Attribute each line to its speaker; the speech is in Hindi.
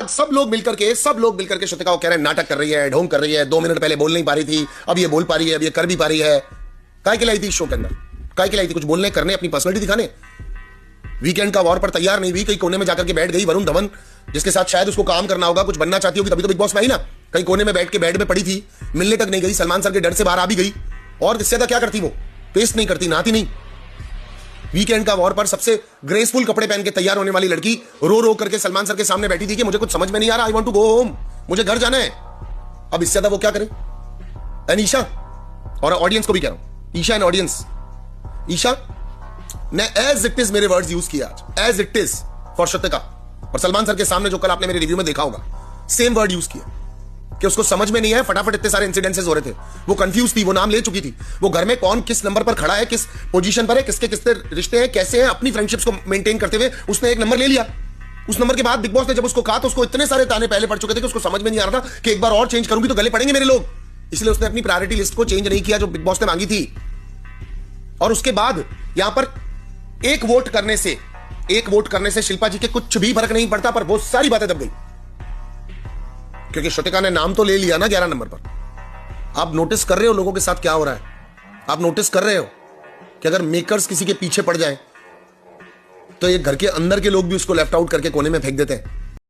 Speaker 1: सब लोग मिलकर के श्रुतिका को कह रहे हैं नाटक कर रही है, ढोंग कर रही है, 2 मिनट पहले बोल नहीं पा रही थी, अब ये बोल पा रही है, अब ये कर भी पा रही है। काय के लाई थी शो के अंदर? काय के लाई थी? कुछ बोलने करने, अपनी पर्सनैलिटी दिखाने? वीकेंड का वॉर पर तैयार नहीं हुई, कहीं कोने में जाकर के बैठ गई। वरुण धवन जिसके साथ शायद उसको काम करना होगा, कुछ बनना चाहती होगी, तभी तो बिग बॉस में आई ना। कहीं कोने में बैठ के बेड में पड़ी थी, मिलने तक नहीं गई, सलमान सर के डर से बाहर आ भी गई। और इससे ज्यादा क्या करती वो? पेस्ट नहीं करती, नहाती नहीं। वीकेंड का वॉर पर सबसे ग्रेसफुल कपड़े पहन के तैयार होने वाली लड़की रो रो करके सलमान सर के सामने बैठी थी कि मुझे कुछ समझ में नहीं आ रहा, I want to go home, मुझे घर जाना है। अब इससे ज्यादा वो क्या करे? एंड ईशा, और ऑडियंस को भी कह रहा हूं, ईशा एंड ऑडियंस, ईशा ने एज इट इज मेरे वर्ड्स यूज किया आज, as it is for Shrutika. और सलमान सर के सामने जो कल आपने मेरे रिव्यू में देखा होगा, सेम वर्ड यूज किया कि उसको समझ में नहीं है। फटाफट इतने सारे इंसिडेंसेस हो रहे थे, वो कंफ्यूज थी, वो नाम ले चुकी थी, वो घर में कौन किस नंबर पर खड़ा है, किस पोजीशन पर है, किसके किसके रिश्ते हैं, कैसे हैं, अपनी फ्रेंडशिप्स को मेंटेन करते हुए उसने एक नंबर ले लिया। उस नंबर के बाद बिग बॉस ने जब उसको कहा तो उसको इतने सारे ताने पहले पड़ चुके थे कि उसको समझ में नहीं आ रहा था कि एक बार और चेंज करूंगी तो गले पड़ेंगे मेरे लोग। इसलिए उसने अपनी प्रायोरिटी लिस्ट को चेंज नहीं किया जो बिग बॉस ने मांगी थी। और उसके बाद यहां पर एक वोट करने से शिल्पा जी के कुछ भी फर्क नहीं पड़ता, पर बहुत सारी बातें दब गई क्योंकि श्रुतिका ने नाम तो ले लिया ना 11 नंबर पर। आप नोटिस कर रहे हो लोगों के साथ क्या हो रहा है? आप नोटिस कर रहे हो कि अगर मेकर्स किसी के पीछे पड़ जाए तो ये घर के अंदर के लोग भी उसको लेफ्ट आउट करके कोने में फेंक देते हैं।